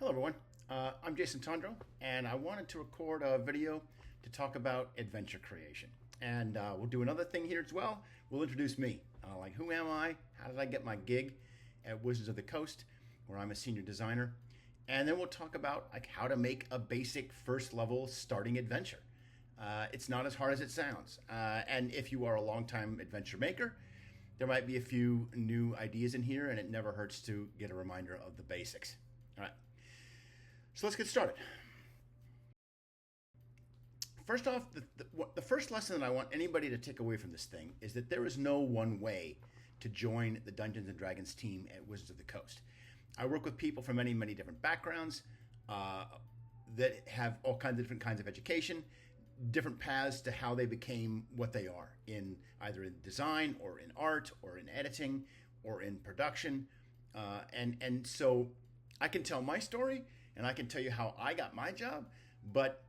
Hello everyone, I'm Jason Tondro, and I wanted to record a video to talk about adventure creation. And we'll do another thing here as well. We'll introduce me, like who am I, how did I get my gig at Wizards of the Coast, where I'm a senior designer, and then we'll talk about like how to make a basic first level starting adventure. It's not as hard as it sounds, and if you are a longtime adventure maker, there might be a few new ideas in here, and it never hurts to get a reminder of the basics. All right. So let's get started. First off, the first lesson that I want anybody to take away from this thing is that there is no one way to join the Dungeons and Dragons team at Wizards of the Coast. I work with people from many, many different backgrounds that have all kinds of different kinds of education, different paths to how they became what they are in either in design or in art or in editing or in production. And so I can tell my story and I can tell you how I got my job, but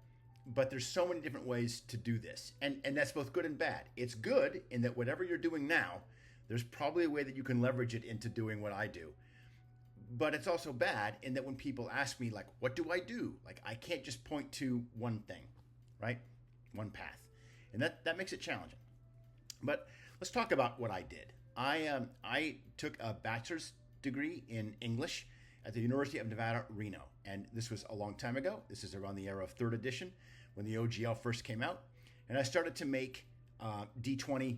there's so many different ways to do this. And that's both good and bad. It's good in that whatever you're doing now, there's probably a way that you can leverage it into doing what I do. But it's also bad in that when people ask me, like, what do I do? Like, I can't just point to one thing, right? One path. And that makes it challenging. But let's talk about what I did. I took a bachelor's degree in English at the University of Nevada, Reno. And this was a long time ago. This is around the era of 3rd edition when the OGL first came out. And I started to make D20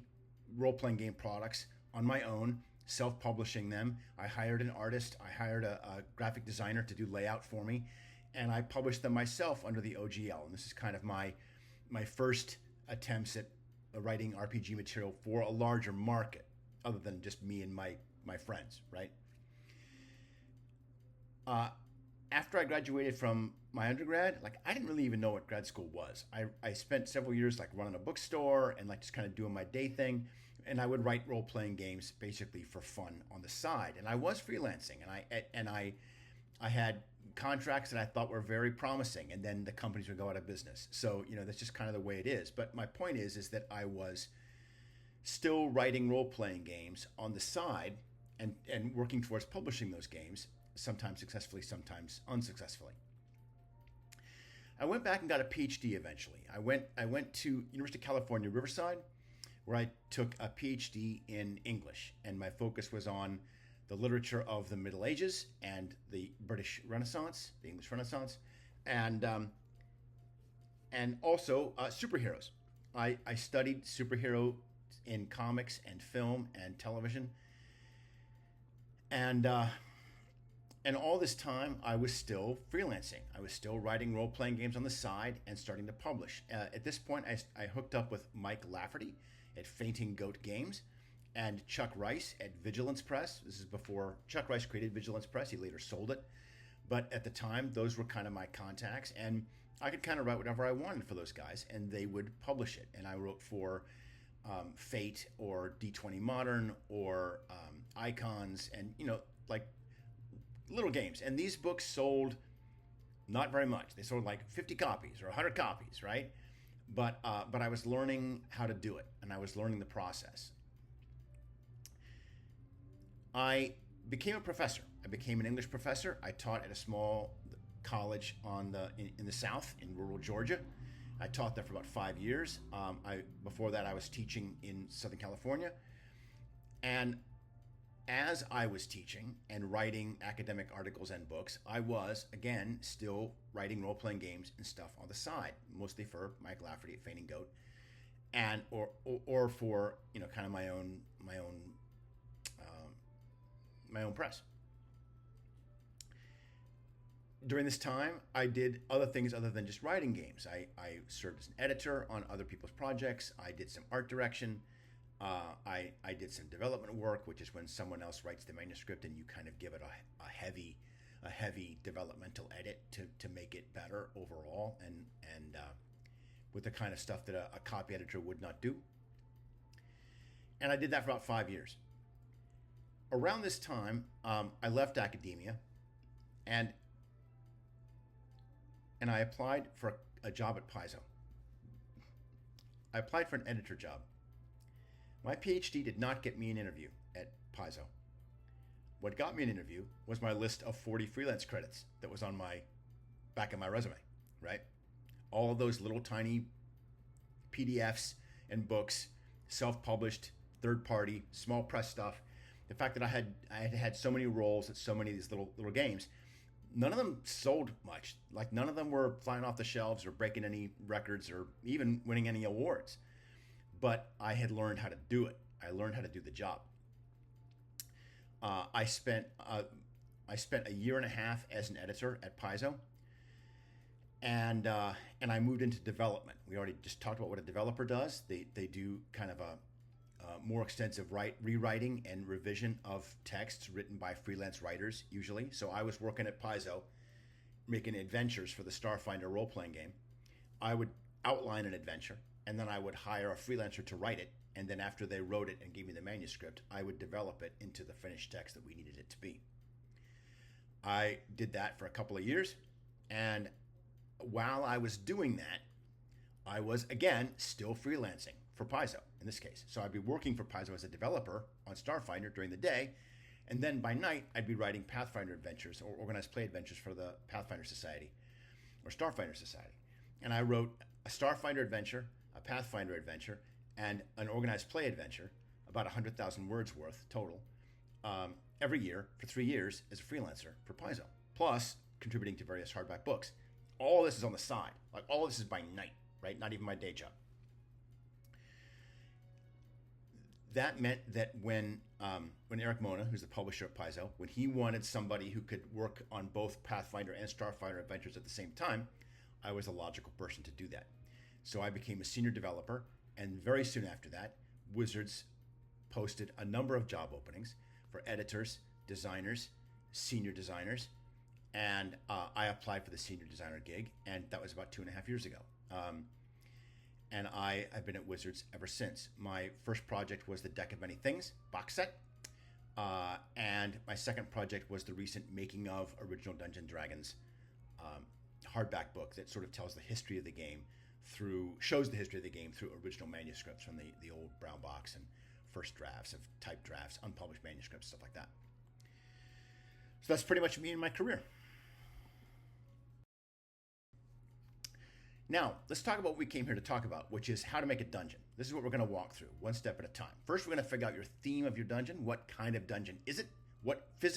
role-playing game products on my own, self-publishing them. I hired an artist. I hired a graphic designer to do layout for me. And I published them myself under the OGL. And this is kind of my first attempts at writing RPG material for a larger market, other than just me and my friends, right? After I graduated from my undergrad, like I didn't really even know what grad school was. I spent several years like running a bookstore and like just kind of doing my day thing. And I would write role-playing games basically for fun on the side. And I was freelancing and I had contracts that I thought were very promising, and then the companies would go out of business. So, that's just kind of the way it is. But my point is that I was still writing role-playing games on the side and working towards publishing those games, sometimes successfully, sometimes unsuccessfully. I went back and got a PhD eventually. I went to University of California, Riverside, where I took a PhD in English, and my focus was on the literature of the Middle Ages and the British Renaissance, the English Renaissance, and also superheroes. I studied superhero in comics and film and television, and all this time, I was still freelancing. I was still writing role-playing games on the side and starting to publish. At this point, I hooked up with Mike Lafferty at Fainting Goat Games and Chuck Rice at Vigilance Press. This is before Chuck Rice created Vigilance Press. He later sold it. But at the time, those were kind of my contacts. And I could kind of write whatever I wanted for those guys, and they would publish it. And I wrote for Fate or D20 Modern or Icons and, like little games. And these books sold not very much. They sold like 50 copies or 100 copies, right? But I was learning how to do it, and I was learning the process. I became a professor. I became an English professor. I taught at a small college in the South, in rural Georgia. I taught there for about 5 years. Before that, I was teaching in Southern California. And as I was teaching and writing academic articles and books, I was, again, still writing role-playing games and stuff on the side, mostly for Mike Lafferty at Fainting Goat, and or for kind of my own press. During this time, I did other things other than just writing games. I served as an editor on other people's projects. I did some art direction. I did some development work, which is when someone else writes the manuscript and you kind of give it a heavy developmental edit to make it better overall, and with the kind of stuff that a copy editor would not do. And I did that for about 5 years. Around this time, I left academia, and I applied for a job at Paizo. I applied for an editor job. My PhD did not get me an interview at Paizo. what got me an interview was my list of 40 freelance credits that was on my back of my resume, right? All of those little tiny PDFs and books, self-published, third-party, small press stuff. The fact that I had so many roles at so many of these little games, none of them sold much. Like none of them were flying off the shelves or breaking any records or even winning any awards. But I had learned how to do it. I learned how to do the job. I spent a year and a half as an editor at Paizo, and I moved into development. We already just talked about what a developer does. They do kind of a more extensive rewriting and revision of texts written by freelance writers usually. So I was working at Paizo, making adventures for the Starfinder role-playing game. I would outline an adventure, and then I would hire a freelancer to write it. And then after they wrote it and gave me the manuscript, I would develop it into the finished text that we needed it to be. I did that for a couple of years. And while I was doing that, I was, again, still freelancing for Paizo in this case. So I'd be working for Paizo as a developer on Starfinder during the day. And then by night, I'd be writing Pathfinder adventures or organized play adventures for the Pathfinder Society or Starfinder Society. And I wrote a Starfinder adventure, a Pathfinder adventure, and an organized play adventure, about 100,000 words worth total, every year for 3 years as a freelancer for Paizo, plus contributing to various hardback books. All this is on the side. Like all this is by night, right? Not even my day job. That meant that when Eric Mona, who's the publisher of Paizo, when he wanted somebody who could work on both Pathfinder and Starfinder adventures at the same time, I was a logical person to do that. So I became a senior developer. And very soon after that, Wizards posted a number of job openings for editors, designers, senior designers, and I applied for the senior designer gig, and that was about 2.5 years ago. And I have been at Wizards ever since. My first project was the Deck of Many Things box set, and my second project was the recent Making of Original Dungeons & Dragons hardback book that sort of tells the history of the game shows the history of the game through original manuscripts from the old brown box and first drafts of typed drafts, unpublished manuscripts, stuff like that. So that's pretty much me and my career. Now, let's talk about what we came here to talk about, which is how to make a dungeon. This is what we're going to walk through, one step at a time. First, we're going to figure out your theme of your dungeon. What kind of dungeon is it? What is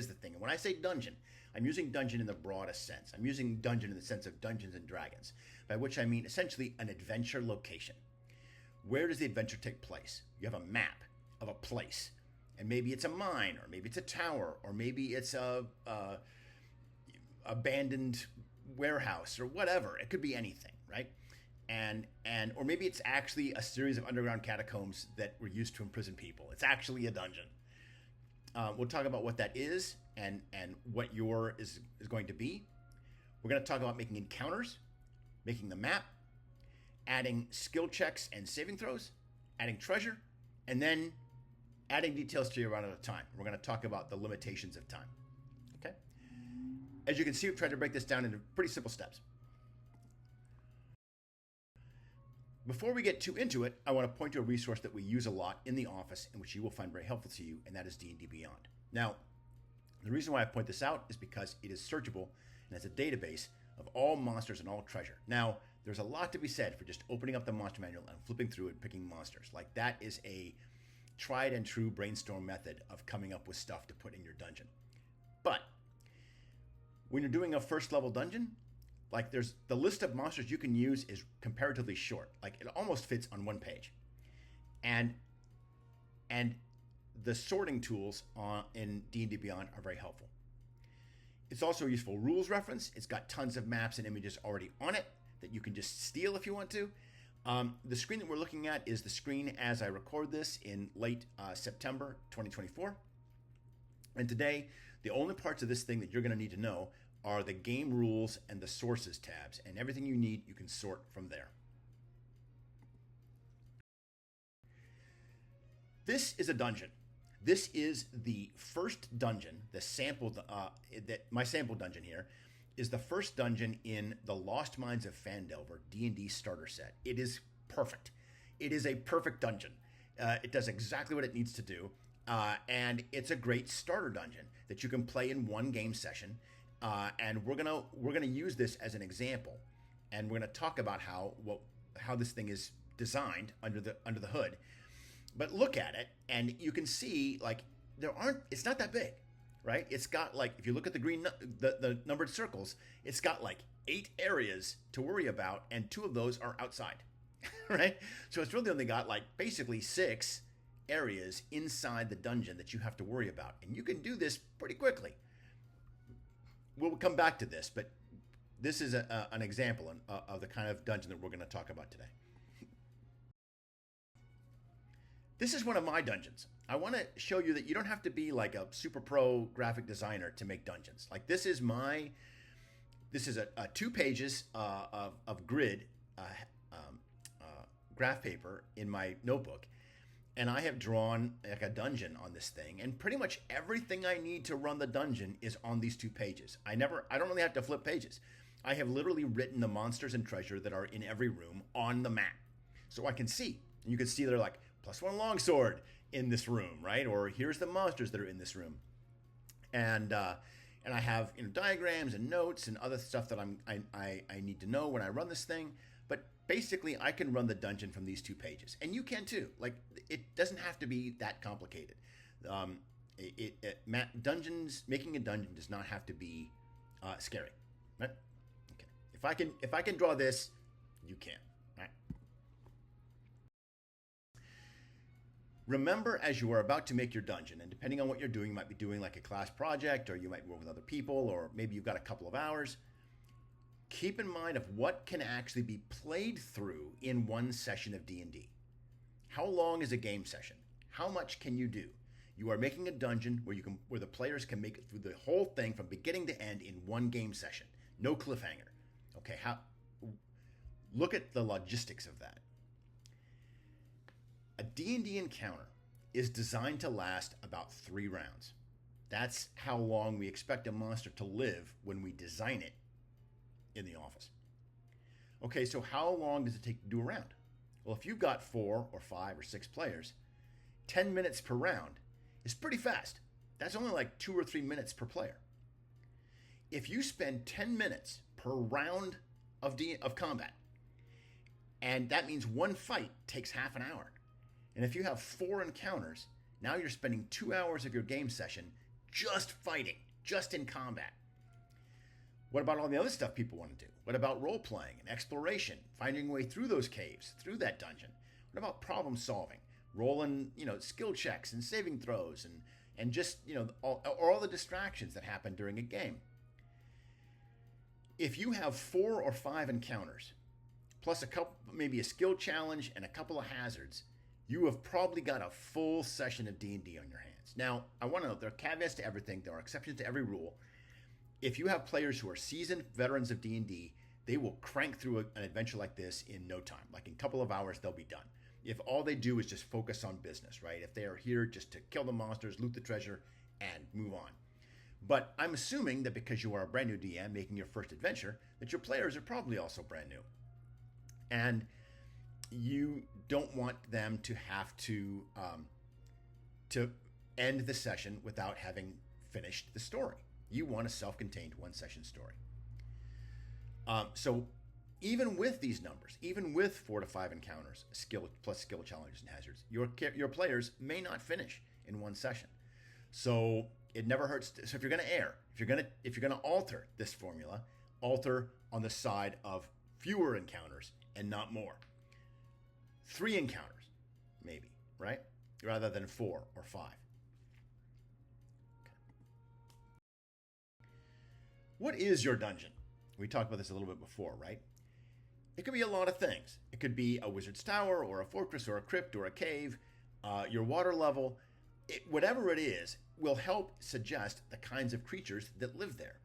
the thing? And when I say dungeon, I'm using dungeon in the broadest sense. I'm using dungeon in the sense of Dungeons and Dragons, by which I mean essentially an adventure location. Where does the adventure take place? You have a map of a place, and maybe it's a mine, or maybe it's a tower, or maybe it's a abandoned warehouse, or whatever. It could be anything, right? Or maybe it's actually a series of underground catacombs that were used to imprison people. It's actually a dungeon. We'll talk about what that is and what your is going to be. We're going to talk about making encounters, making the map, adding skill checks and saving throws, adding treasure, and then adding details to your run at a time. We're going to talk about the limitations of time. Okay? As you can see, we've tried to break this down into pretty simple steps. Before we get too into it, I want to point to a resource that we use a lot in the office and which you will find very helpful to you, and that is D&D Beyond. Now, the reason why I point this out is because it is searchable and has a database of all monsters and all treasure. Now, there's a lot to be said for just opening up the monster manual and flipping through and picking monsters. Like, that is a tried and true brainstorm method of coming up with stuff to put in your dungeon. But when you're doing a first level dungeon, like there's the list of monsters you can use is comparatively short. Like it almost fits on one page. And the sorting tools in D&D Beyond are very helpful. It's also a useful rules reference. It's got tons of maps and images already on it that you can just steal if you want to. The screen that we're looking at is the screen as I record this in late September 2024. And today, the only parts of this thing that you're going to need to know are the game rules and the sources tabs, and everything you need you can sort from there. This is a dungeon. This is the first dungeon, my sample dungeon here is the first dungeon in the Lost Mines of Phandelver D&D starter set. It is perfect. It is a perfect dungeon. It does exactly what it needs to do. And it's a great starter dungeon that you can play in one game session. And we're gonna use this as an example, and we're gonna talk about how this thing is designed under the hood. But look at it, and you can see like it's not that big, right? It's got like, if you look at the numbered circles, it's got like 8 areas to worry about, and 2 of those are outside, right? So it's really only got like basically 6 areas inside the dungeon that you have to worry about, and you can do this pretty quickly. We'll come back to this, but this is an example of the kind of dungeon that we're going to talk about today. This is one of my dungeons. I want to show you that you don't have to be like a super pro graphic designer to make dungeons. Like this is a 2 pages of grid graph paper in my notebook, and I have drawn like a dungeon on this thing, and pretty much everything I need to run the dungeon is on these 2 pages. I don't really have to flip pages. I have literally written the monsters and treasure that are in every room on the map, so I can see. And you can see they're like +1 longsword in this room, right? Or here's the monsters that are in this room, and I have diagrams and notes and other stuff that I need to know when I run this thing. But basically, I can run the dungeon from these 2 pages, and you can too. Like, it doesn't have to be that complicated. Making a dungeon does not have to be scary, right? Okay. If I can draw this, you can. Right? Remember, as you are about to make your dungeon, and depending on what you're doing, you might be doing like a class project, or you might work with other people, or maybe you've got a couple of hours. Keep in mind of what can actually be played through in one session of D&D. How long is a game session? How much can you do? You are making a dungeon where the players can make it through the whole thing from beginning to end in one game session. No cliffhanger. Okay, look at the logistics of that. A D&D encounter is designed to last about 3 rounds. That's how long we expect a monster to live when we design it in the office. Okay, so how long does it take to do a round? Well, if you've got 4 or 5 or 6 players, 10 minutes per round is pretty fast. That's only like 2 or 3 minutes per player. If you spend 10 minutes per round of combat, and that means one fight takes half an hour, and if you have 4 encounters, now you're spending 2 hours of your game session just fighting, just in combat. What about all the other stuff people want to do? What about role-playing and exploration, finding a way through those caves, through that dungeon? What about problem solving, rolling, skill checks and saving throws, and just, all the distractions that happen during a game? If you have 4 or 5 encounters, plus a couple, maybe a skill challenge and a couple of hazards, you have probably got a full session of D&D on your hands. Now, I want to note there are caveats to everything. There are exceptions to every rule. If you have players who are seasoned veterans of D&D, they will crank through an adventure like this in no time. Like in a couple of hours, they'll be done. If all they do is just focus on business, right? If they are here just to kill the monsters, loot the treasure, and move on. But I'm assuming that because you are a brand new DM making your first adventure, that your players are probably also brand new. And you don't want them to have to end the session without having finished the story. You want a self-contained 1-session story. So even with these numbers, even with 4 to 5 encounters, skill challenges and hazards, your players may not finish in 1 session. So it never hurts. So if you're going to if you're going to alter this formula, alter on the side of fewer encounters and not more. 3 encounters, maybe, right? Rather than 4 or 5. What is your dungeon? We talked about this a little bit before, right? It could be a lot of things. It could be a wizard's tower or a fortress or a crypt or a cave, your water level. Whatever it is will help suggest the kinds of creatures that live there.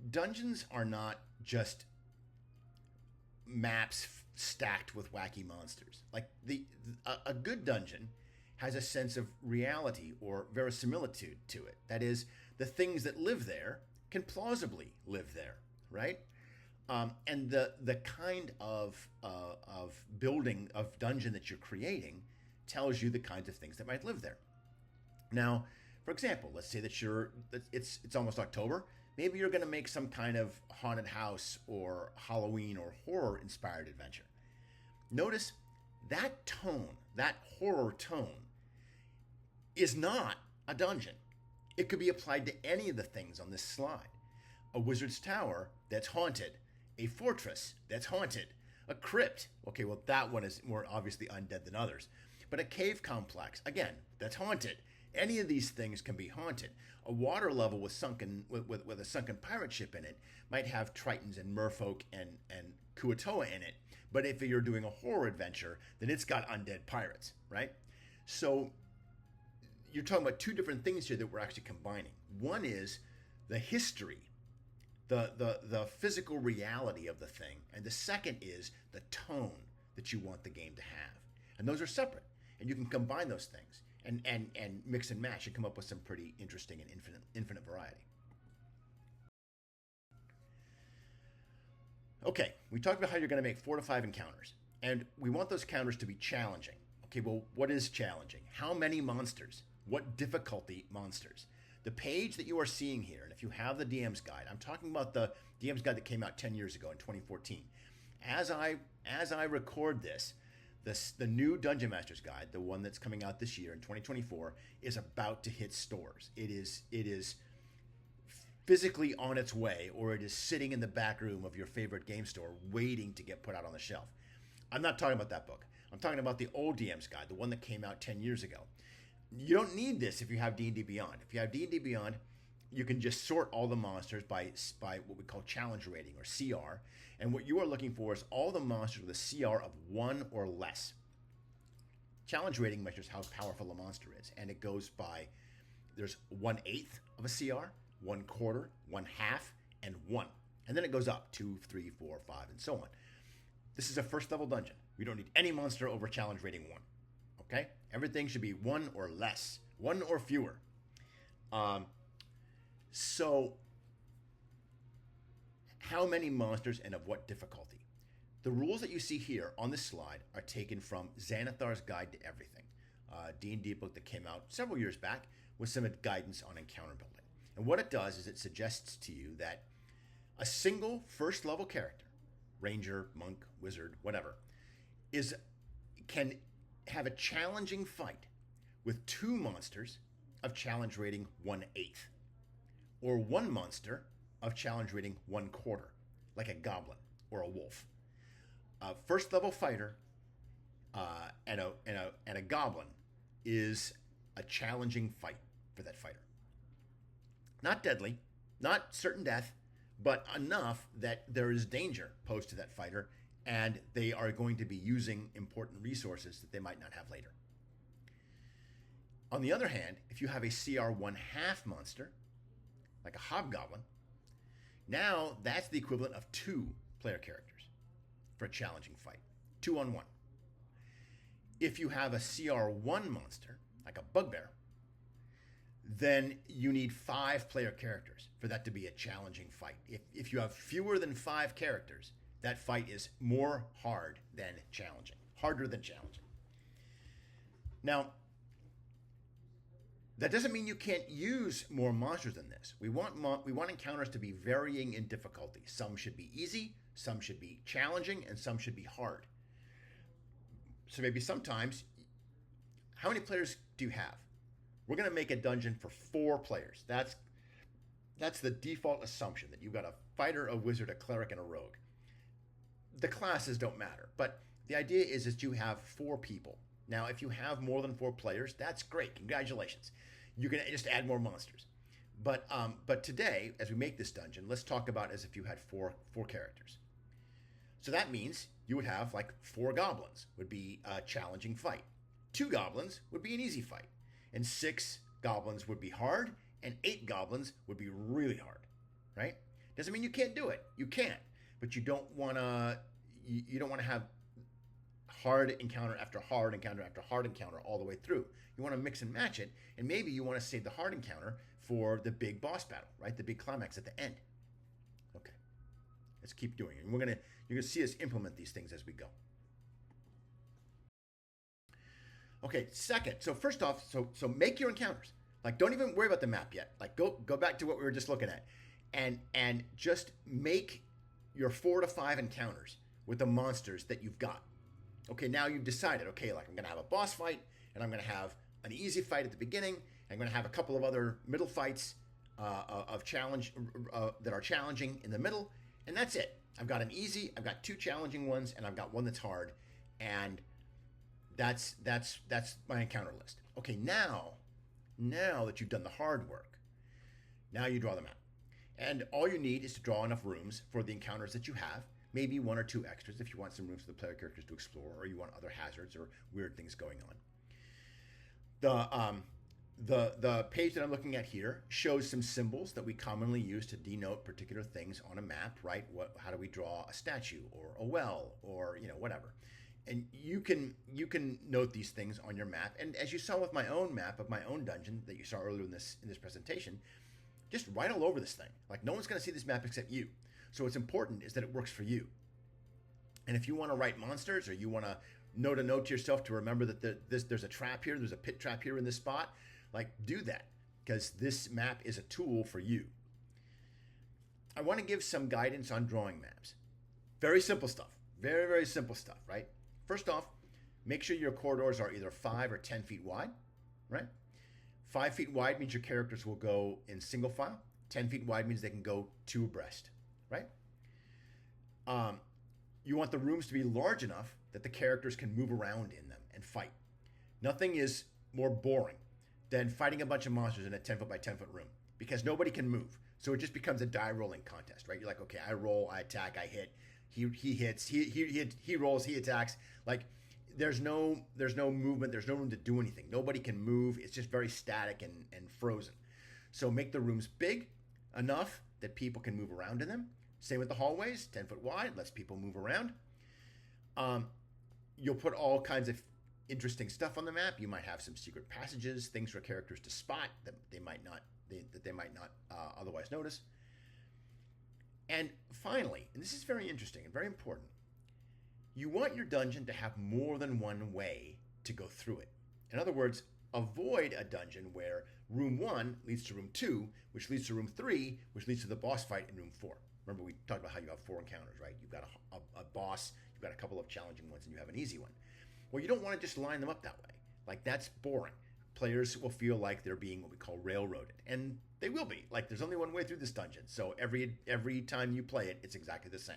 Dungeons are not just maps stacked with wacky monsters. Like a good dungeon has a sense of reality or verisimilitude to it. That is, the things that live there can plausibly live there, right? And the kind of building of dungeon that you're creating tells you the kinds of things that might live there. Now, for example, let's say that it's almost October. Maybe you're going to make some kind of haunted house or Halloween or horror inspired adventure. Notice that tone, that horror tone, is not a dungeon. It could be applied to any of the things on this slide. A wizard's tower that's haunted, a fortress that's haunted, a crypt. Okay, well, that one is more obviously undead than others. But a cave complex, again, that's haunted. Any of these things can be haunted. A water level with a sunken pirate ship in it might have Tritons and merfolk and Kuatoa in it. But if you're doing a horror adventure, then it's got undead pirates, right? So you're talking about two different things here that we're actually combining. One is the history, the physical reality of the thing, and the second is the tone that you want the game to have. And those are separate, and you can combine those things and mix and match and come up with some pretty interesting and infinite variety. Okay, we talked about how you're going to make 4 to 5 encounters, and we want those encounters to be challenging. Okay, well, what is challenging? How many monsters? What difficulty monsters? The page that you are seeing here, and if you have the DM's guide, I'm talking about the DM's guide that came out 10 years ago in 2014. As I record this, the new Dungeon Master's Guide, the one that's coming out this year in 2024, is about to hit stores. It is physically on its way, or it is sitting in the back room of your favorite game store waiting to get put out on the shelf. I'm not talking about that book. I'm talking about the old DM's Guide, the one that came out 10 years ago. You don't need this if you have D&D Beyond. If you have D&D Beyond, you can just sort all the monsters by what we call challenge rating, or CR. And what you are looking for is all the monsters with a CR of 1 or less. Challenge rating measures how powerful a monster is, and it goes by, there's 1/8 of a CR, 1/4, 1/2, and 1. And then it goes up 2, 3, 4, 5, and so on. This is a first level dungeon. We don't need any monster over challenge rating 1. Okay? Everything should be 1 or less, 1 or fewer. So, how many monsters and of what difficulty? The rules that you see here on this slide are taken from Xanathar's Guide to Everything, a D&D book that came out several years back with some guidance on encounter building. And what it does is it suggests to you that a single first level character, ranger, monk, wizard, whatever, can have a challenging fight with 2 monsters of challenge rating 1/8, or 1 monster of challenge rating 1/4, like a goblin or a wolf. A first level fighter and a goblin is a challenging fight for that fighter. Not deadly, not certain death, but enough that there is danger posed to that fighter, and they are going to be using important resources that they might not have later. On the other hand, if you have a CR 1/2 monster, like a hobgoblin, now that's the equivalent of 2 player characters for a challenging fight, 2 on 1. If you have a CR 1 monster, like a bugbear, then you need 5 player characters for that to be a challenging fight. If you have fewer than 5 characters, that fight is more hard than challenging, harder than challenging. Now, that doesn't mean you can't use more monsters than this. We want encounters to be varying in difficulty. Some should be easy, some should be challenging, and some should be hard. So maybe sometimes, how many players do you have? We're going to make a dungeon for 4 players. That's the default assumption, that you've got a fighter, a wizard, a cleric, and a rogue. The classes don't matter, but the idea is that you have 4 people. Now, if you have more than 4 players, that's great. Congratulations. You can just add more monsters. But today, as we make this dungeon, let's talk about as if you had four characters. So that means you would have like 4 goblins would be a challenging fight. 2 goblins would be an easy fight. And 6 goblins would be hard, and 8 goblins would be really hard, right? Doesn't mean you can't do it. You can, but you don't want to have hard encounter after hard encounter after hard encounter all the way through. You want to mix and match it, and maybe you want to save the hard encounter for the big boss battle, right? The big climax at the end. Okay, let's keep doing it. And you're gonna see us implement these things as we go. Okay, second. So first off, so make your encounters. Like, don't even worry about the map yet. Like, go back to what we were just looking at, and just make your 4 to 5 encounters with the monsters that you've got. Okay, now you've decided. Okay, like I'm gonna have a boss fight, and I'm gonna have an easy fight at the beginning. And I'm gonna have a couple of other middle fights of challenge that are challenging in the middle, and that's it. I've got an easy. I've got 2 challenging ones, and I've got one that's hard, and that's my encounter list. Okay, now that you've done the hard work, now you draw the map. And all you need is to draw enough rooms for the encounters that you have, maybe 1 or 2 extras if you want some rooms for the player characters to explore, or you want other hazards or weird things going on. The page that I'm looking at here shows some symbols that we commonly use to denote particular things on a map, right? How do we draw a statue or a well or whatever? And you can note these things on your map. And as you saw with my own map of my own dungeon that you saw earlier in this presentation, just write all over this thing. Like, no one's going to see this map except you. So what's important is that it works for you. And if you want to write monsters, or you want to note a note to yourself to remember that there's a trap here, there's a pit trap here in this spot, like, do that, because this map is a tool for you. I want to give some guidance on drawing maps. Very simple stuff. Very, very simple stuff, right? First off, make sure your corridors are either 5 or 10 feet wide, right? 5 feet wide means your characters will go in single file. 10 feet wide means they can go 2 abreast, right? You want the rooms to be large enough that the characters can move around in them and fight. Nothing is more boring than fighting a bunch of monsters in a 10 foot by 10 foot room, because nobody can move. So it just becomes a die rolling contest, right? You're like, okay, I roll, I attack, I hit. He hits, he rolls, he attacks. Like, there's no movement, there's no room to do anything. Nobody can move. It's just very static and frozen. So make the rooms big enough that people can move around in them. Same with the hallways, 10 foot wide, lets people move around. You'll put all kinds of interesting stuff on the map. You might have some secret passages, things for characters to spot that they might not otherwise notice. And finally, and this is very interesting and very important, you want your dungeon to have more than one way to go through it. In other words, avoid a dungeon where room 1 leads to room 2, which leads to room 3, which leads to the boss fight in room 4. Remember, we talked about how you have 4 encounters, right? You've got a boss, you've got a couple of challenging ones, and you have an easy one. Well, you don't want to just line them up that way. Like, that's boring. Players will feel like they're being what we call railroaded, and they will be. Like, there's only one way through this dungeon, so every time you play it, it's exactly the same.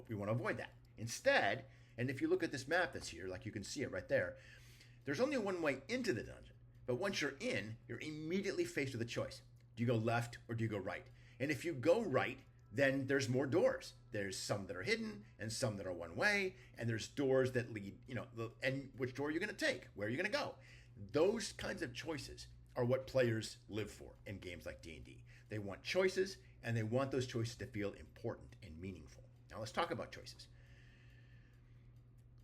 We want to avoid that. Instead, and if you look at this map that's here, like you can see it right there, there's only one way into the dungeon. But once you're in, you're immediately faced with a choice. Do you go left or do you go right? And if you go right, then there's more doors. There's some that are hidden and some that are one way, and there's doors that lead, and which door are you going to take? Where are you going to go? Those kinds of choices are what players live for in games like D&D. They want choices, and they want those choices to feel important and meaningful. Now let's talk about choices.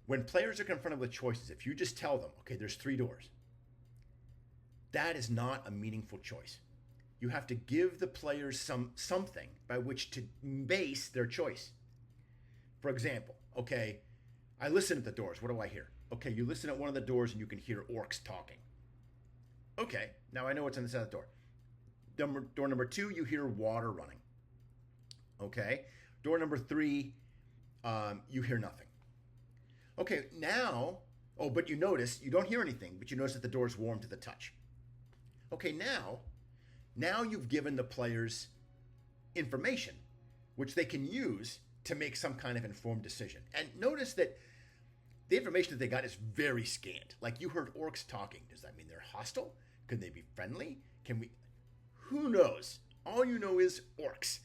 When players are confronted with choices, if you just tell them, okay, there's 3 doors, that is not a meaningful choice. You have to give the players something by which to base their choice. For example, okay, I listen at the doors. What do I hear? Okay, you listen at one of the doors and you can hear orcs talking. Okay, now I know what's on the side of the door. Door number 2, you hear water running. Okay, door number 3, you hear nothing. Okay, now, but you notice, you don't hear anything, but you notice that the door's warm to the touch. Okay, now you've given the players information, which they can use to make some kind of informed decision. And notice that the information that they got is very scant. Like, you heard orcs talking. Does that mean they're hostile? Could they be friendly? Who knows? All you know is orcs.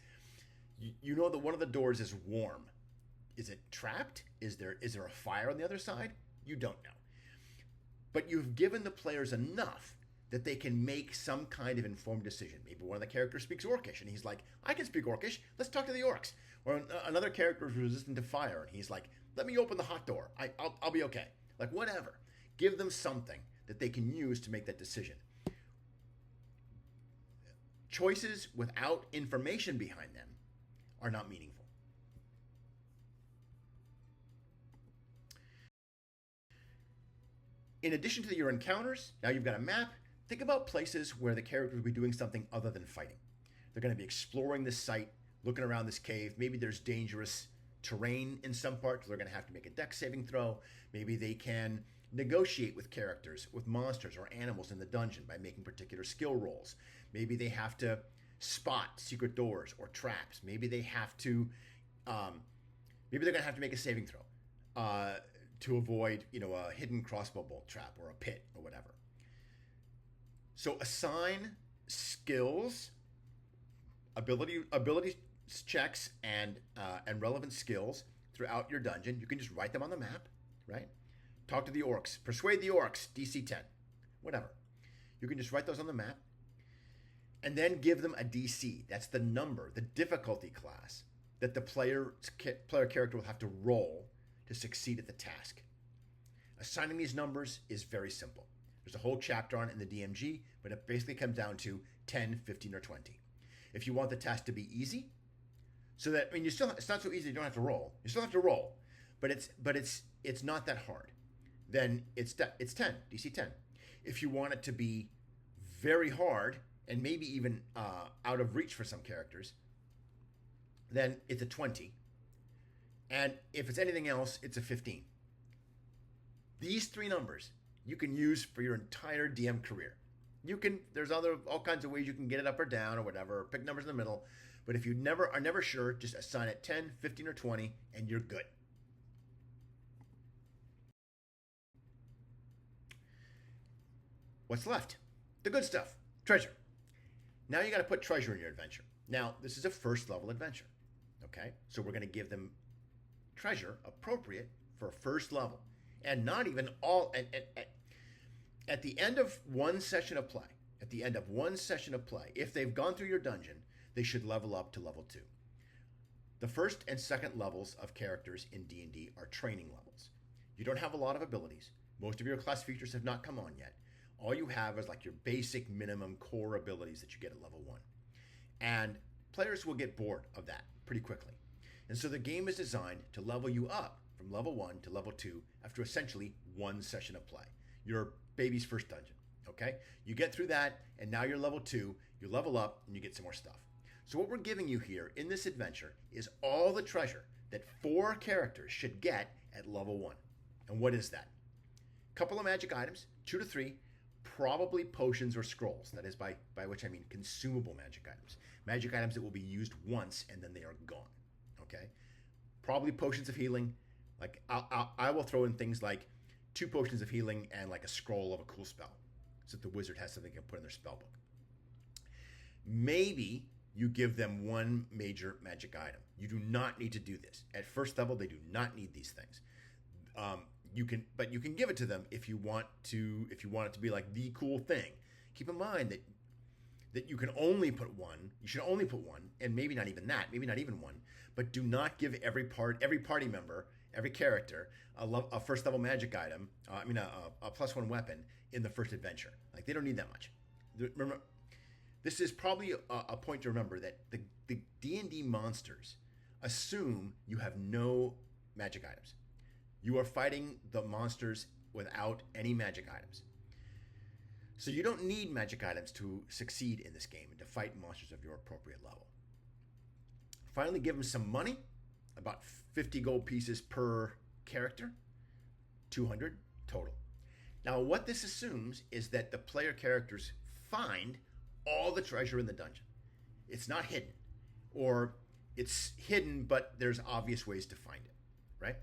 You know that one of the doors is warm. Is it trapped? Is there a fire on the other side? You don't know. But you've given the players enough that they can make some kind of informed decision. Maybe one of the characters speaks Orcish, and he's like, I can speak Orcish, let's talk to the orcs. Or another character is resistant to fire, and he's like, let me open the hot door. I'll be okay. Like, whatever. Give them something that they can use to make that decision. Choices without information behind them are not meaningful. In addition to your encounters, now you've got a map. Think about places where the characters will be doing something other than fighting. They're going to be exploring this site, looking around this cave. Maybe there's dangerous terrain in some parts. They're going to have to make a dex saving throw. Maybe they can negotiate with characters, with monsters or animals in the dungeon by making particular skill rolls. Maybe they have to spot secret doors or traps. Maybe they have to, maybe they're going to have to make a saving throw to avoid, a hidden crossbow bolt trap or a pit or whatever. So assign skills, ability checks, and relevant skills throughout your dungeon. You can just write them on the map, right? Talk to the orcs. Persuade the orcs, DC 10. Whatever. You can just write those on the map. And then give them a DC. That's the number, the difficulty class that the player character will have to roll to succeed at the task. Assigning these numbers is very simple. There's a whole chapter on it in the DMG, but it basically comes down to 10, 15, or 20. If you want the task to be easy, so that it's not so easy you don't have to roll. You still have to roll, but it's not that hard. Then it's 10, DC 10. If you want it to be very hard and maybe even out of reach for some characters, then it's a 20. And if it's anything else, it's a 15. These three numbers you can use for your entire DM career. There's all kinds of ways you can get it up or down or whatever, or pick numbers in the middle. But if you are never sure, just assign it 10, 15, or 20, and you're good. What's left? The good stuff. Treasure. Now you got to put treasure in your adventure. Now, this is a first level adventure. Okay? So we're going to give them treasure appropriate for first level. And not even all... At the end of one session of play, if they've gone through your dungeon, they should level up to level 2. The first and second levels of characters in D&D are training levels. You don't have a lot of abilities. Most of your class features have not come on yet. All you have is like your basic minimum core abilities that you get at level 1. And players will get bored of that pretty quickly. And so the game is designed to level you up from level 1 to level 2 after essentially one session of play. Your baby's first dungeon, okay? You get through that, and now you're level 2, you level up, and you get some more stuff. So what we're giving you here in this adventure is all the treasure that 4 characters should get at level 1. And what is that? A couple of magic items, 2 to 3, probably potions or scrolls. That is by which I mean consumable magic items. Magic items that will be used once and then they are gone, okay? Probably potions of healing. Like I will throw in things like 2 potions of healing and like a scroll of a cool spell, so that the wizard has something they can put in their spell book. Maybe you give them 1 major magic item. You do not need to do this. At first level, they do not need these things. You can give it to them if you want it to be like the cool thing. Keep in mind that you can only put 1. You should only put 1, and maybe not even that, maybe not even 1. But do not give every party member, every character, a first level magic item. A +1 weapon in the first adventure. Like, they don't need that much. Remember, this is probably a point to remember, that the D&D monsters assume you have no magic items. You are fighting the monsters without any magic items. So you don't need magic items to succeed in this game and to fight monsters of your appropriate level. Finally, give them some money, about 50 gold pieces per character, 200 total. Now, what this assumes is that the player characters find all the treasure in the dungeon. It's not hidden, or it's hidden, but there's obvious ways to find it, right?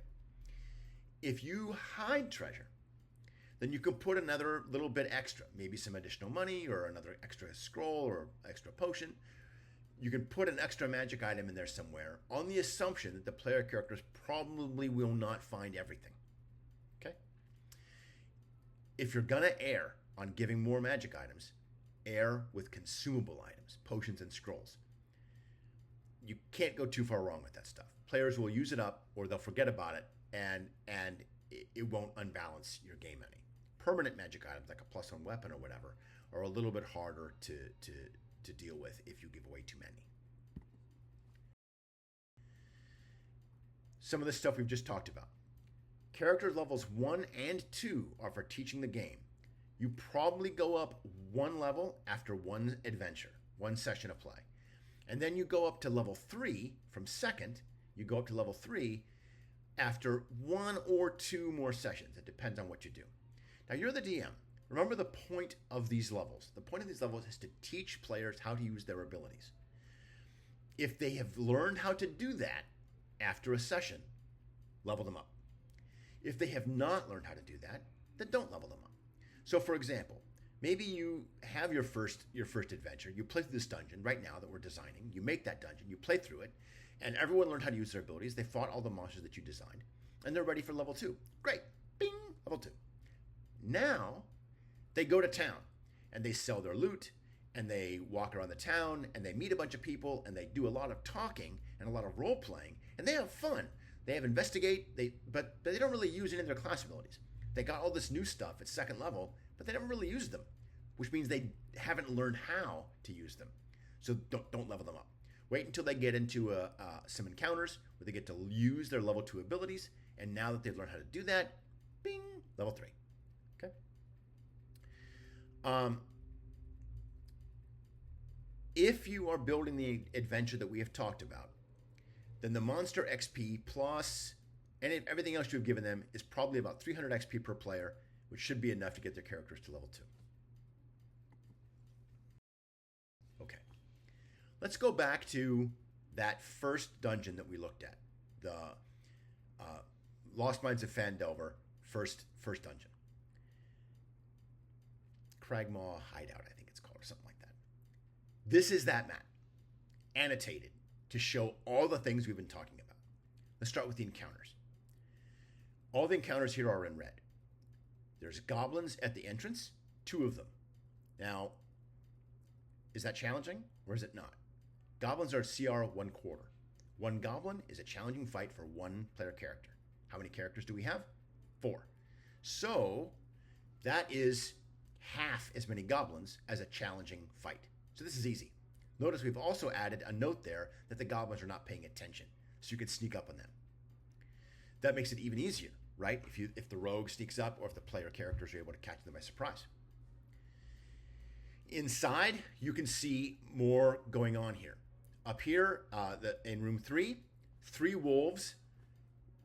If you hide treasure, then you can put another little bit extra, maybe some additional money or another extra scroll or extra potion. You can put an extra magic item in there somewhere on the assumption that the player characters probably will not find everything. Okay? If you're gonna err on giving more magic items, err with consumable items, potions and scrolls. You can't go too far wrong with that stuff. Players will use it up, or they'll forget about it, and it won't unbalance your game any. Permanent magic items, like a +1 weapon or whatever, are a little bit harder to deal with if you give away too many. Some of the stuff we've just talked about. Character levels 1 and 2 are for teaching the game. You probably go up one level after one adventure, one session of play. And then you go up to level 3 from second. You go up to level 3 after one or two more sessions. It depends on what you do. Now, you're the DM. Remember the point of these levels. The point of these levels is to teach players how to use their abilities. If they have learned how to do that after a session, level them up. If they have not learned how to do that, then don't level them up. So, for example, maybe you have your first adventure. You play through this dungeon right now that we're designing. You make that dungeon. You play through it. And everyone learned how to use their abilities. They fought all the monsters that you designed. And they're ready for level 2. Great. Bing! Level 2. Now, they go to town. And they sell their loot. And they walk around the town. And they meet a bunch of people. And they do a lot of talking and a lot of role-playing. And they have fun. They have investigate. But they don't really use any of their class abilities. They got all this new stuff at second level. But they never really used them. Which means they haven't learned how to use them. So don't level them up. Wait until they get into some encounters where they get to use their level 2 abilities. And now that they've learned how to do that, bing, level 3. Okay? If you are building the adventure that we have talked about, then the monster XP plus everything else you've given them is probably about 300 XP per player, which should be enough to get their characters to level 2. Okay. Let's go back to that first dungeon that we looked at, the Lost Mines of Phandelver first dungeon. Cragmaw Hideout, I think it's called, or something like that. This is that map, annotated to show all the things we've been talking about. Let's start with the encounters. All the encounters here are in red. There's goblins at the entrance, 2 of them. Now, is that challenging or is it not? Goblins are CR 1/4. One goblin is a challenging fight for one player character. How many characters do we have? 4. So that is half as many goblins as a challenging fight. So this is easy. Notice we've also added a note there that the goblins are not paying attention, so you can sneak up on them. That makes it even easier, right? If the rogue sneaks up or if the player characters are able to catch them by surprise. Inside, you can see more going on here. Up here, in room 3, 3 wolves.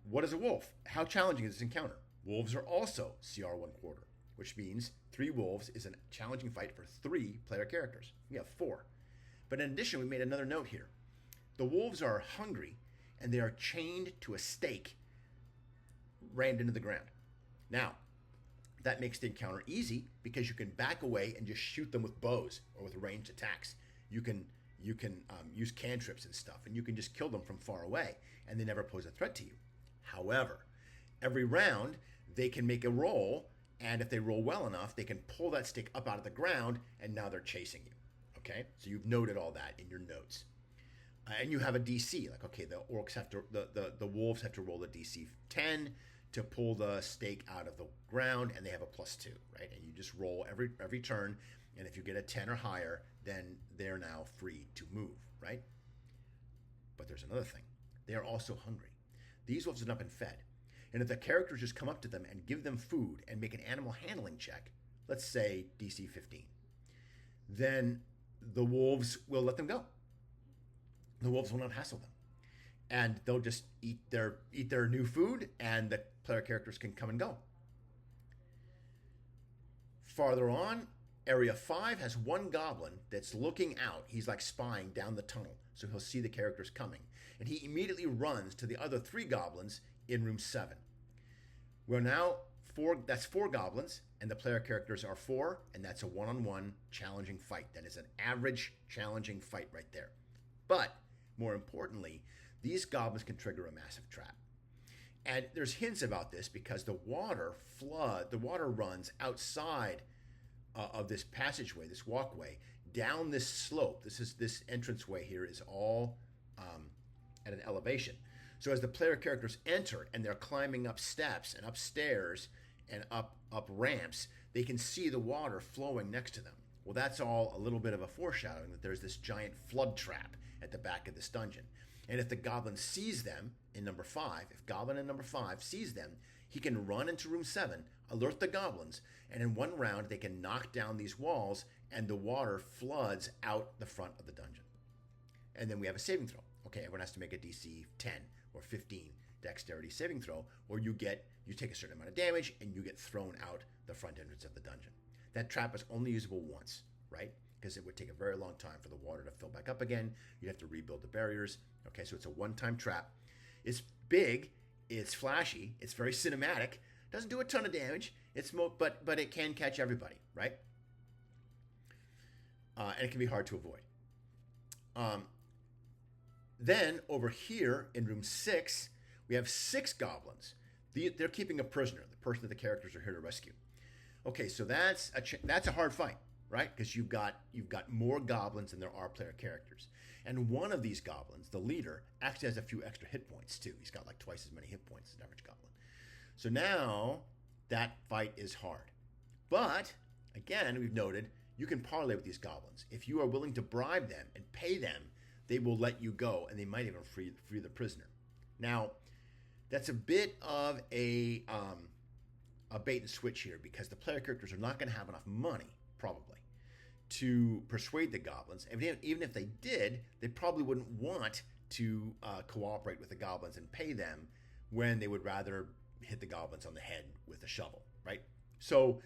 What is a wolf? How challenging is this encounter? Wolves are also CR 1/4, which means 3 wolves is a challenging fight for 3 player characters. We have 4. But in addition, we made another note here. The wolves are hungry, and they are chained to a stake rammed into the ground. Now, that makes the encounter easy because you can back away and just shoot them with bows or with ranged attacks. You can use cantrips and stuff, and you can just kill them from far away, and they never pose a threat to you. However, every round, they can make a roll, and if they roll well enough, they can pull that stick up out of the ground, and now they're chasing you. Okay? So you've noted all that in your notes. And you have a DC, like, okay, the orcs have to, the wolves have to roll a DC 10 to pull the stake out of the ground, and they have a +2, right? And you just roll every turn, and if you get a 10 or higher, then they're now free to move, right? But there's another thing. They are also hungry. These wolves have not been fed. And if the characters just come up to them and give them food and make an animal handling check, let's say DC 15, then the wolves will let them go. The wolves will not hassle them. And they'll just eat their new food, and the player characters can come and go. Farther on, Area 5 has one goblin that's looking out. He's like spying down the tunnel, so he'll see the characters coming. And he immediately runs to the other 3 goblins in room 7. We're now 4, that's 4 goblins, and the player characters are 4, and that's a one-on-one challenging fight. That is an average challenging fight right there. But, more importantly, these goblins can trigger a massive trap. And there's hints about this because the water runs outside of this passageway, this walkway, down this slope. This entranceway here is all at an elevation. So as the player characters enter and they're climbing up steps and upstairs and up ramps, they can see the water flowing next to them. Well, that's all a little bit of a foreshadowing that there's this giant flood trap at the back of this dungeon. And if the goblin sees them in number 5, if goblin in number 5 sees them, he can run into room 7, alert the goblins, and in one round they can knock down these walls and the water floods out the front of the dungeon. And then we have a saving throw. Okay, everyone has to make a DC 10 or 15 dexterity saving throw, or you take a certain amount of damage and you get thrown out the front entrance of the dungeon. That trap is only usable once, right? Because it would take a very long time for the water to fill back up again. You'd have to rebuild the barriers. Okay, so it's a one-time trap. It's big, it's flashy, it's very cinematic. Doesn't do a ton of damage. But it can catch everybody, right? And it can be hard to avoid. Then over here in room 6, we have 6 goblins. They're keeping a prisoner, the person that the characters are here to rescue. Okay, so that's a hard fight, right? Because you've got more goblins than there are player characters. And one of these goblins, the leader, actually has a few extra hit points too. He's got like twice as many hit points as an average goblin. So now that fight is hard. But again, we've noted you can parlay with these goblins. If you are willing to bribe them and pay them, they will let you go, and they might even free the prisoner. Now, that's a bit of a bait and switch here, because the player characters are not going to have enough money, probably, to persuade the goblins. Even if they did, they probably wouldn't want to cooperate with the goblins and pay them when they would rather hit the goblins on the head with a shovel, right? So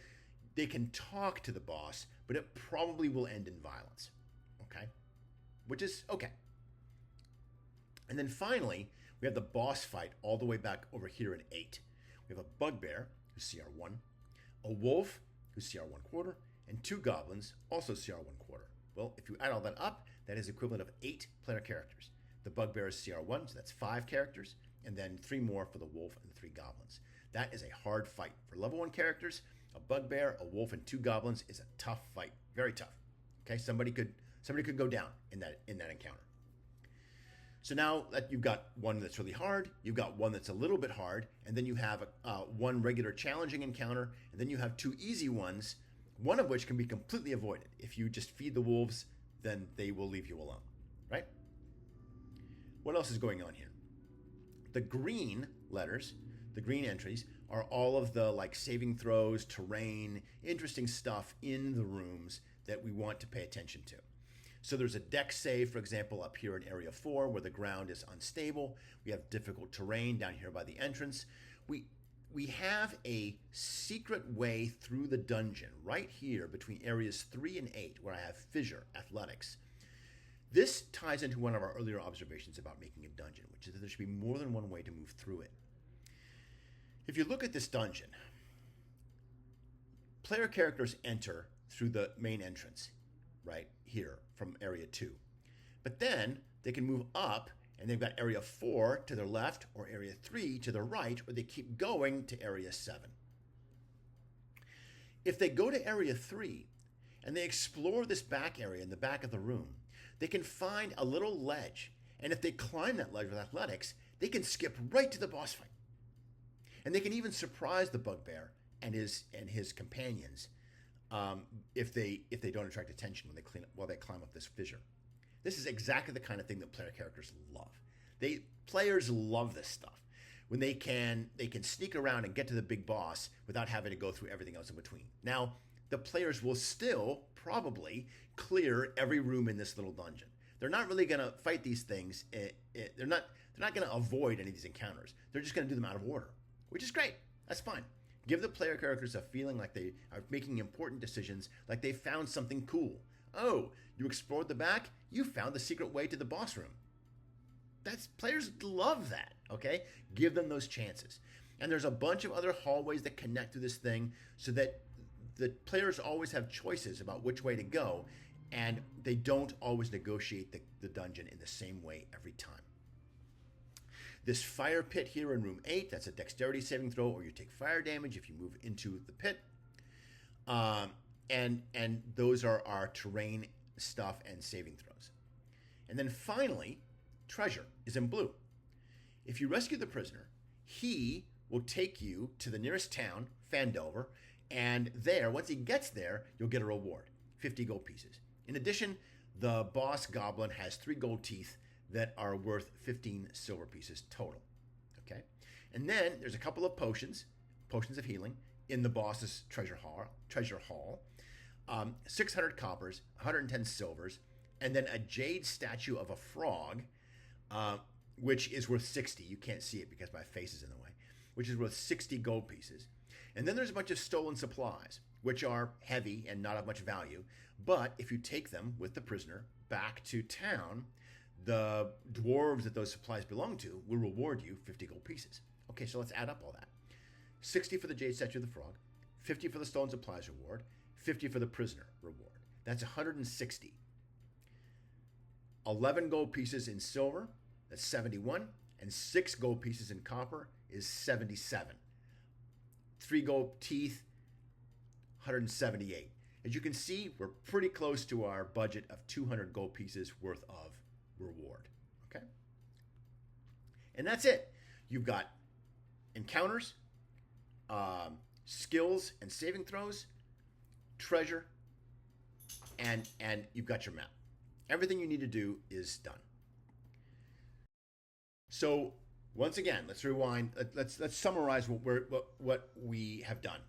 they can talk to the boss, but it probably will end in violence, okay? Which is okay. And then finally, we have the boss fight all the way back over here in 8. We have a bugbear, who's CR1, a wolf, who's CR1 quarter, and 2 goblins, also CR1 quarter. Well, if you add all that up, that is equivalent of 8 player characters. The bugbear is CR1, so that's 5 characters, and then 3 more for the wolf and the 3 goblins. That is a hard fight. For level 1 characters, a bugbear, a wolf, and 2 goblins is a tough fight. Very tough. Okay, somebody could go down in that encounter. So now that you've got one that's really hard, you've got one that's a little bit hard, and then you have one regular challenging encounter, and then you have 2 easy ones, one of which can be completely avoided. If you just feed the wolves, then they will leave you alone, right? What else is going on here? The green letters, the green entries, are all of the like saving throws, terrain, interesting stuff in the rooms that we want to pay attention to. So there's a dex save, for example, up here in Area 4 where the ground is unstable. We have difficult terrain down here by the entrance. We have a secret way through the dungeon right here between Areas 3 and 8 where I have Fissure, Athletics. This ties into one of our earlier observations about making a dungeon, which is that there should be more than one way to move through it. If you look at this dungeon, player characters enter through the main entrance right here from Area 2. But then they can move up, and they've got Area 4 to their left or Area 3 to their right, or they keep going to Area 7. If they go to Area 3 and they explore this back area in the back of the room, they can find a little ledge, and if they climb that ledge with athletics, they can skip right to the boss fight. And they can even surprise the bugbear and his companions if they don't attract attention while they climb up this fissure. This is exactly the kind of thing that player characters love. Players love this stuff when they can sneak around and get to the big boss without having to go through everything else in between. Now, the players will still probably clear every room in this little dungeon. They're not really going to fight these things. They're not going to avoid any of these encounters. They're just going to do them out of order, which is great. That's fine. Give the player characters a feeling like they are making important decisions, like they found something cool. Oh, you explored the back? You found the secret way to the boss room. Players love that, okay? Give them those chances. And there's a bunch of other hallways that connect to this thing so that the players always have choices about which way to go, and they don't always negotiate the dungeon in the same way every time. This fire pit here in room 8, that's a dexterity saving throw, or you take fire damage if you move into the pit. And those are our terrain stuff and saving throws. And then finally, treasure is in blue. If you rescue the prisoner, he will take you to the nearest town, Phandelver, and there, once he gets there, you'll get a reward, 50 gold pieces. In addition, the boss goblin has 3 gold teeth that are worth 15 silver pieces total, okay? And then there's a couple of potions of healing in the boss's treasure hall. 600 coppers, 110 silvers, and then a jade statue of a frog, which is worth 60. You can't see it because my face is in the way, which is worth 60 gold pieces. And then there's a bunch of stolen supplies, which are heavy and not of much value. But if you take them with the prisoner back to town, the dwarves that those supplies belong to will reward you 50 gold pieces. Okay, so let's add up all that. 60 for the jade statue of the frog, 50 for the stolen supplies reward, 50 for the prisoner reward. That's 160. 11 gold pieces in silver, that's 71, and 6 gold pieces in copper is 77. 3 gold teeth, 178. As you can see, we're pretty close to our budget of 200 gold pieces worth of reward. Okay? And that's it. You've got encounters, skills and saving throws, treasure, and you've got your map. Everything you need to do is done. So once again, let's rewind. Let's summarize what we have done.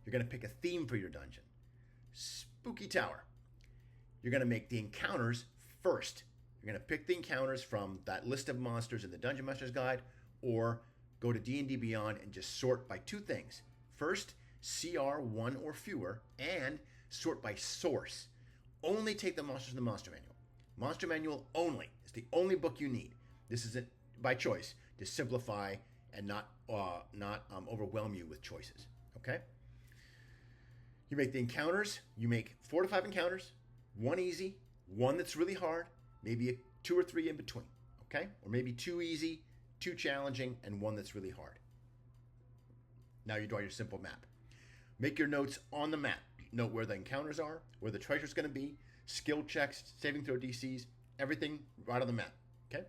You're going to pick a theme for your dungeon. Spooky Tower. You're going to make the encounters first. You're going to pick the encounters from that list of monsters in the Dungeon Master's Guide, or go to D&D Beyond and just sort by 2 things. First, CR 1 or fewer, and sort by source. Only take the monsters in the Monster Manual. Monster Manual only. It's the only book you need. This isn't by choice to simplify and not overwhelm you with choices. Okay? You make the encounters. You make 4 to 5 encounters. 1 easy, 1 that's really hard, maybe 2 or 3 in between. Okay? Or maybe 2 easy, 2 challenging, and 1 that's really hard. Now you draw your simple map. Make your notes on the map. Note where the encounters are, where the treasure's going to be, skill checks, saving throw DCs, everything right on the map. Okay?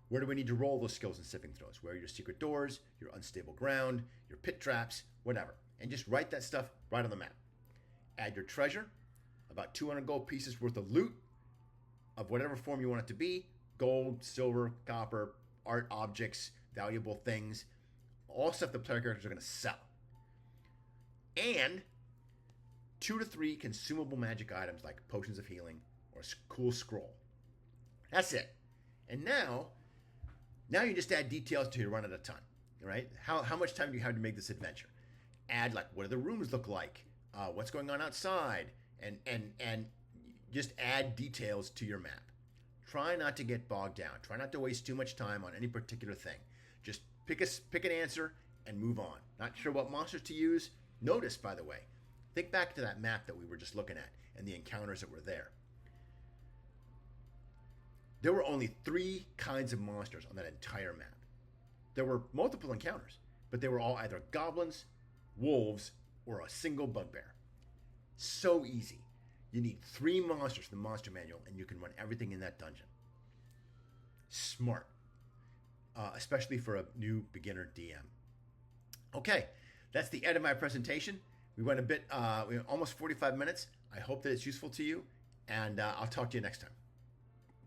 Where do we need to roll those skills and saving throws? Where are your secret doors, your unstable ground, your pit traps, whatever. And just write that stuff right on the map. Add your treasure, about 200 gold pieces worth of loot of whatever form you want it to be. Gold, silver, copper, art objects, valuable things, all stuff the player characters are going to sell. And 2 to 3 consumable magic items like potions of healing or a cool scroll. That's it. And now you just add details till you run out of time. Right? How much time do you have to make this adventure? Add, like, what do the rooms look like? What's going on outside? And just add details to your map. Try not to get bogged down. Try not to waste too much time on any particular thing. Just pick an answer and move on. Not sure what monsters to use? Notice, by the way, think back to that map that we were just looking at and the encounters that were there. There were only 3 kinds of monsters on that entire map. There were multiple encounters, but they were all either goblins, wolves, or a single bugbear. So easy. You need 3 monsters from the Monster Manual, and you can run everything in that dungeon. Smart. Especially for a new beginner DM. Okay, that's the end of my presentation. We went a bit, almost 45 minutes. I hope that it's useful to you, and I'll talk to you next time.